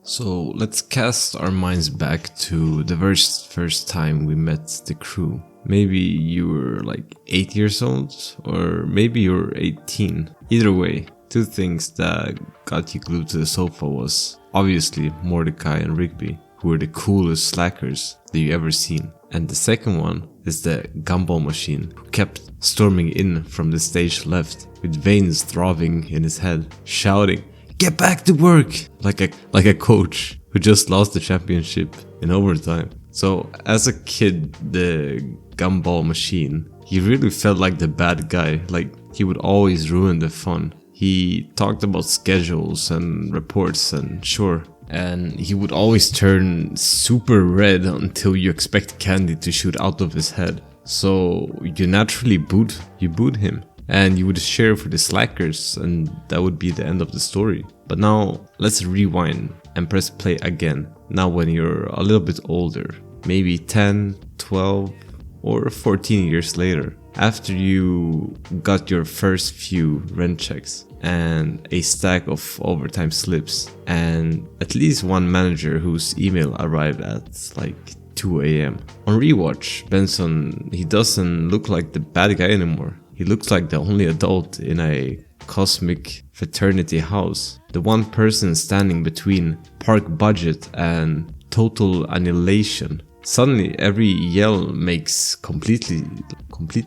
So let's cast our minds back to the very first time we met the crew. Maybe you were like 8 years old, or maybe you were 18. Either way, two things that got you glued to the sofa was obviously Mordecai and Rigby, who were the coolest slackers that you ever seen. And the second one is the gumball machine, who kept storming in from the stage left, with veins throbbing in his head, shouting, "Get back to work!" like a coach who just lost the championship in overtime. So as a kid, the gumball machine, he really felt like the bad guy. Like, he would always ruin the fun. He talked about schedules and reports and and he would always turn super red until you expect candy to shoot out of his head. So you naturally boot him. And you would share for the slackers, and that would be the end of the story. But now, let's rewind and press play again. Now when you're a little bit older, maybe 10, 12, or 14 years later, after you got your first few rent checks and a stack of overtime slips, and at least one manager whose email arrived at like 2 a.m. On rewatch, Benson, he doesn't look like the bad guy anymore. He looks like the only adult in a cosmic fraternity house. The one person standing between park budget and total annihilation. Suddenly every yell makes complete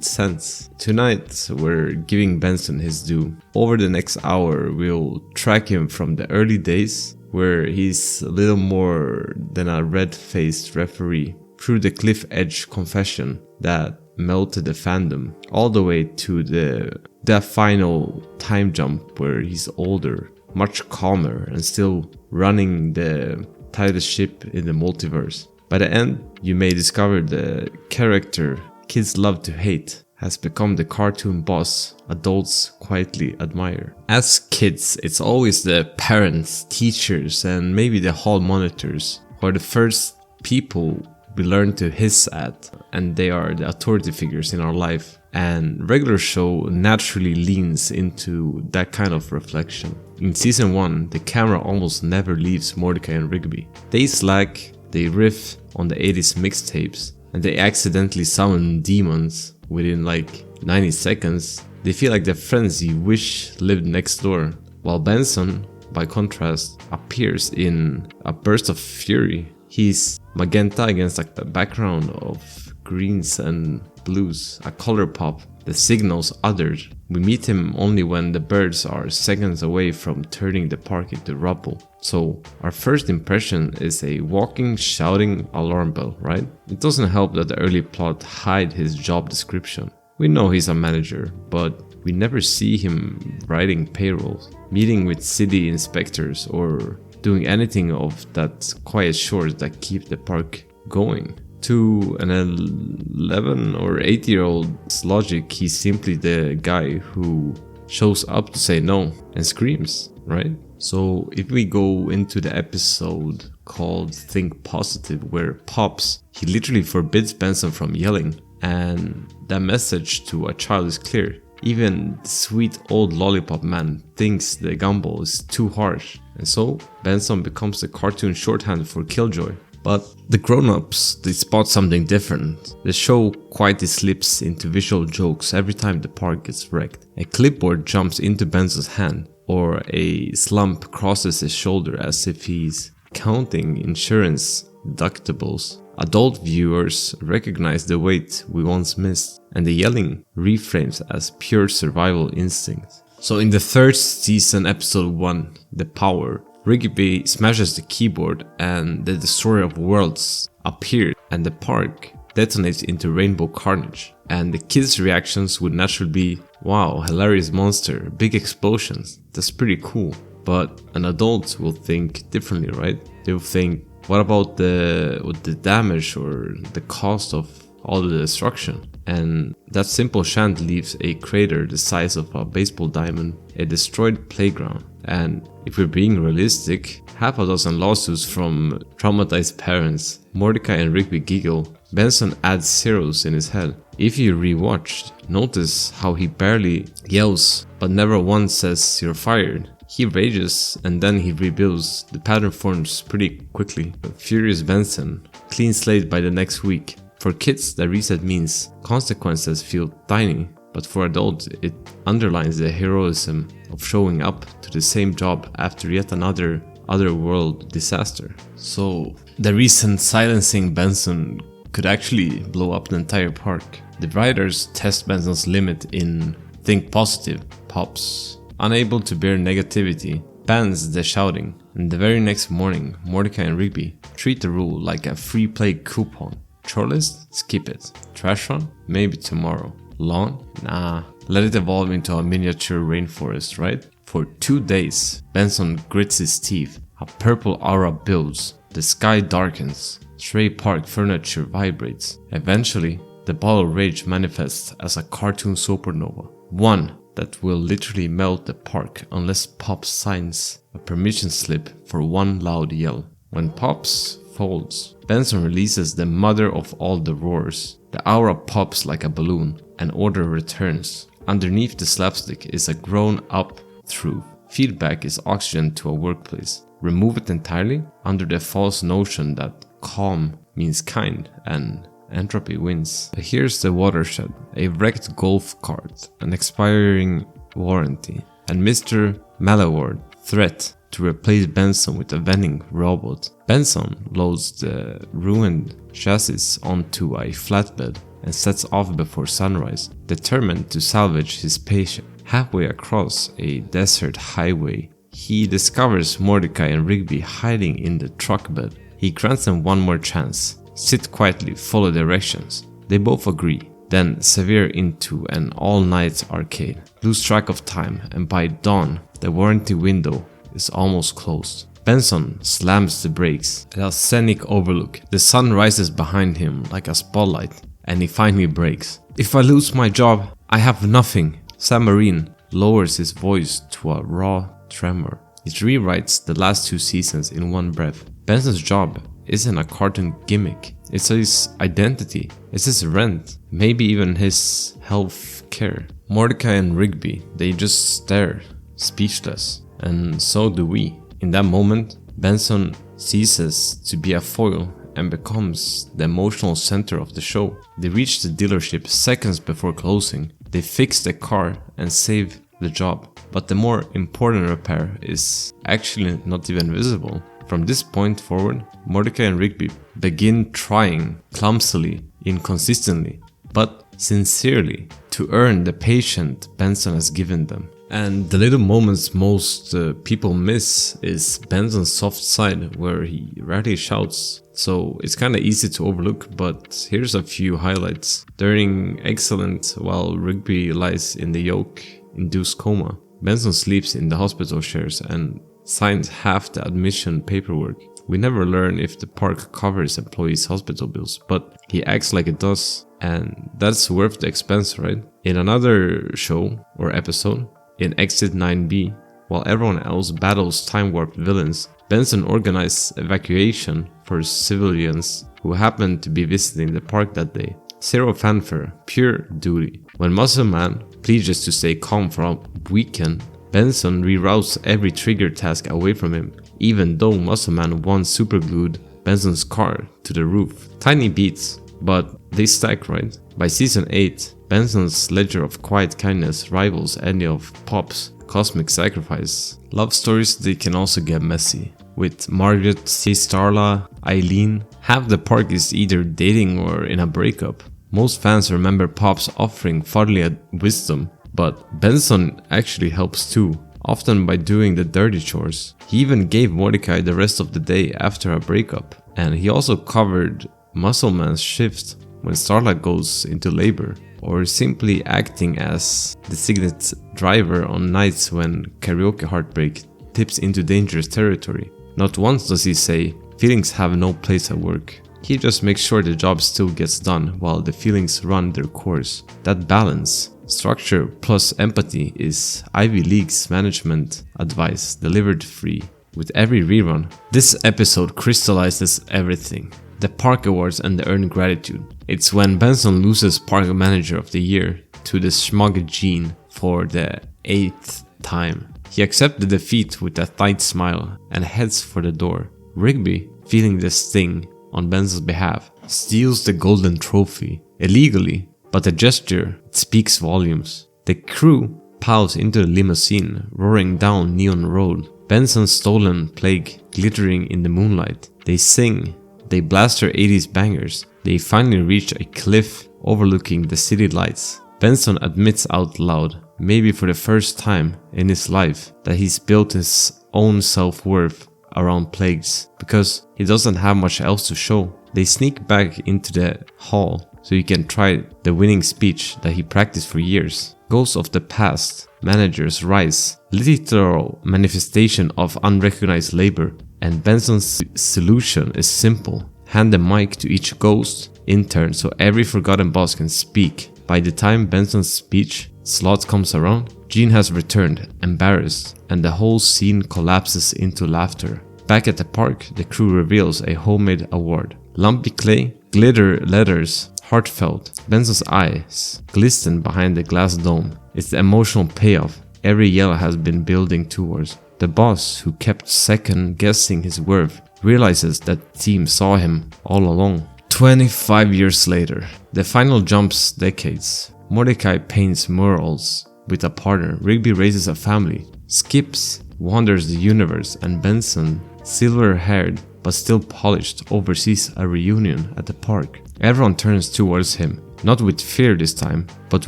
sense. Tonight we're giving Benson his due. Over the next hour we'll track him from the early days, where he's a little more than a red-faced referee, through the cliff edge confession that melted the fandom, all the way to the final time jump where he's older, much calmer, and still running the tightest ship in the multiverse. By the end, you may discover the character kids love to hate has become the cartoon boss adults quietly admire. As kids, it's always the parents, teachers, and maybe the hall monitors who are the first people we learn to hiss at, and they are the authority figures in our life. And regular show naturally leans into that kind of reflection. In season 1, the camera almost never leaves Mordecai and Rigby. They slack, they riff on the 80s mixtapes, and they accidentally summon demons within like 90 seconds. They feel like the friends you wish lived next door. While Benson, by contrast, appears in a burst of fury. He's magenta against like the background of greens and blues, a color pop that signals others. We meet him only when the birds are seconds away from turning the park into rubble. So our first impression is a walking, shouting alarm bell, right? It doesn't help that the early plot hide his job description. We know he's a manager, but we never see him writing payrolls, meeting with city inspectors, or doing anything of that quiet chores that keep the park going. To an 11 or 8-year-old's logic, he's simply the guy who shows up to say no and screams, right? So if we go into the episode called Think Positive, where Pops, he literally forbids Benson from yelling, and that message to a child is clear. Even the sweet old lollipop man thinks the gumball is too harsh, and so Benson becomes the cartoon shorthand for Killjoy. But the grown-ups, they spot something different. The show quietly slips into visual jokes every time the park gets wrecked. A clipboard jumps into Benson's hand, or a slump crosses his shoulder as if he's counting insurance deductibles. Adult viewers recognize the weight we once missed, and the yelling reframes as pure survival instinct. So in the third season, episode 1, The Power, Rigby smashes the keyboard and the Destroyer of Worlds appears, and the park detonates into rainbow carnage. And the kids' reactions would naturally be, wow, hilarious monster, big explosions, that's pretty cool. But an adult will think differently, right? They will think, what about the damage or the cost of all the destruction? And that simple chant leaves a crater the size of a baseball diamond, a destroyed playground. And if we're being realistic, half a dozen lawsuits from traumatized parents. Mordecai and Rigby giggle. Benson adds zeros in his head. If you rewatched, notice how he barely yells, but never once says you're fired. He rages and then he rebuilds. The pattern forms pretty quickly. Furious Benson, clean slate by the next week. For kids, the reset means consequences feel tiny, but for adults, it underlines the heroism of showing up to the same job after yet another otherworld disaster. So, the recent silencing Benson could actually blow up the entire park. The writers test Benson's limit in think positive. Pops, unable to bear negativity, bans the shouting, and the very next morning, Mordecai and Rigby treat the rule like a free play coupon. Chore list? Skip it. Trash run? Maybe tomorrow. Lawn? Nah. Let it evolve into a miniature rainforest, right? For 2 days, Benson grits his teeth. A purple aura builds. The sky darkens. Stray Park furniture vibrates. Eventually, the ball of rage manifests as a cartoon supernova. One that will literally melt the park unless Pops signs a permission slip for one loud yell. When Pops folds, Benson releases the mother of all the roars. The aura pops like a balloon, and order returns. Underneath the slapstick is a grown-up truth. Feedback is oxygen to a workplace. Remove it entirely under the false notion that calm means kind and entropy wins. Here's the watershed: a wrecked golf cart, an expiring warranty, and Mr. Malaward threat to replace Benson with a vending robot. Benson loads the ruined chassis onto a flatbed and sets off before sunrise, determined to salvage his patient. Halfway across a desert highway, he discovers Mordecai and Rigby hiding in the truck bed. He grants them one more chance. Sit quietly, follow directions. They both agree, then sever into an all-night arcade. Lose track of time, and by dawn, the warranty window is almost closed. Benson slams the brakes at a scenic overlook. The sun rises behind him like a spotlight, and he finally breaks. If I lose my job, I have nothing. Sam Marine lowers his voice to a raw tremor. It rewrites the last 2 seasons in one breath. Benson's job isn't a cartoon gimmick. It's his identity. It's his rent. Maybe even his health care. Mordecai and Rigby, they just stare, speechless. And so do we. In that moment, Benson ceases to be a foil and becomes the emotional center of the show. They reach the dealership seconds before closing. They fix the car and save the job. But the more important repair is actually not even visible. From this point forward, Mordecai and Rigby begin trying clumsily, inconsistently, but sincerely to earn the patient Benson has given them. And the little moments most people miss is Benson's soft side, where he rarely shouts, so it's kinda easy to overlook, but here's a few highlights. During Excellent, while Rigby lies in the yoke-induced coma, Benson sleeps in the hospital chairs and signs half the admission paperwork. We never learn if the park covers employees' hospital bills, but he acts like it does, and that's worth the expense, right? In another show or episode, in Exit 9B, while everyone else battles time-warped villains, Benson organized evacuation for civilians who happened to be visiting the park that day. Zero fanfare, pure duty. When Muscle Man pledges to stay calm for a weekend, Benson reroutes every trigger task away from him, even though Muscle Man once superglued Benson's car to the roof. Tiny beats, but they stack, right? By season 8, Benson's ledger of quiet kindness rivals any of Pop's cosmic sacrifice. Love stories, they can also get messy. With Margaret, Starla, Eileen, half the park is either dating or in a breakup. Most fans remember Pop's offering fatherly wisdom, but Benson actually helps too, often by doing the dirty chores. He even gave Mordecai the rest of the day after a breakup, and he also covered Muscle Man's shift when Starla goes into labor, or simply acting as designated driver on nights when karaoke heartbreak tips into dangerous territory. Not once does he say, feelings have no place at work. He just makes sure the job still gets done while the feelings run their course. That balance, structure plus empathy, is Ivy League's management advice delivered free. With every rerun, this episode crystallizes everything. The Park Awards and the earned gratitude. It's when Benson loses Park Manager of the Year to the Smug Gene for the 8th time. He accepts the defeat with a tight smile and heads for the door. Rigby, feeling the sting on Benson's behalf, steals the golden trophy illegally, but the gesture speaks volumes. The crew piles into the limousine, roaring down Neon Road. Benson's stolen plague glittering in the moonlight. They sing, they blast their 80s bangers. They finally reach a cliff overlooking the city lights. Benson admits out loud, maybe for the first time in his life, that he's built his own self-worth around plagues, because he doesn't have much else to show. They sneak back into the hall so he can try the winning speech that he practiced for years. Ghosts of the past, managers rise, literal manifestation of unrecognized labor, and Benson's solution is simple. Hand the mic to each ghost in turn so every forgotten boss can speak. By the time Benson's speech slot comes around, Gene has returned, embarrassed, and the whole scene collapses into laughter. Back at the park, the crew reveals a homemade award. Lumpy clay, glitter letters, heartfelt. Benson's eyes glisten behind the glass dome. It's the emotional payoff every yellow has been building towards. The boss, who kept second guessing his worth, realizes that the team saw him all along. 25 years later, the final jumps decades. Mordecai paints murals with a partner. Rigby raises a family. Skips wanders the universe, and Benson, silver-haired but still polished, oversees a reunion at the park. Everyone turns towards him, not with fear this time, but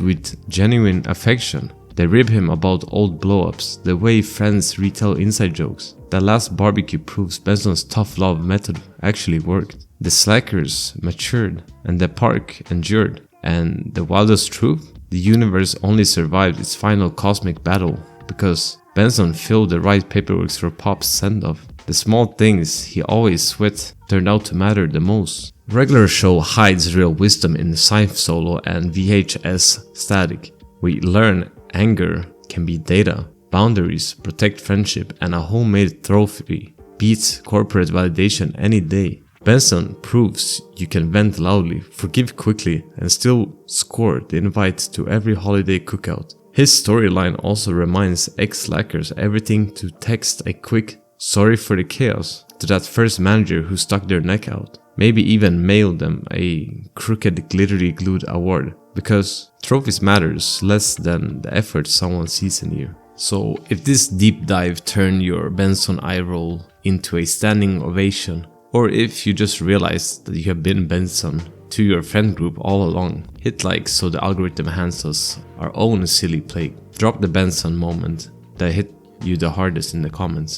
with genuine affection. They rib him about old blow-ups, the way friends retell inside jokes. The last barbecue proves Benson's tough love method actually worked. The slackers matured, and the park endured. And the wildest truth? The universe only survived its final cosmic battle because Benson filled the right paperwork for Pop's send-off. The small things he always sweat turned out to matter the most. Regular show hides real wisdom in Scythe Solo and VHS Static. We learn anger can be data, boundaries protect friendship, and a homemade trophy beats corporate validation any day. Benson proves you can vent loudly, forgive quickly, and still score the invite to every holiday cookout. His storyline also reminds ex-slackers everything to text a quick "sorry for the chaos" to that first manager who stuck their neck out. Maybe even mail them a crooked glittery glued award, because trophies matters less than the effort someone sees in you. So if this deep dive turned your Benson eye roll into a standing ovation, or if you just realized that you have been Benson to your friend group all along, hit like so the algorithm hands us our own silly plague. Drop the Benson moment that hit you the hardest in the comments.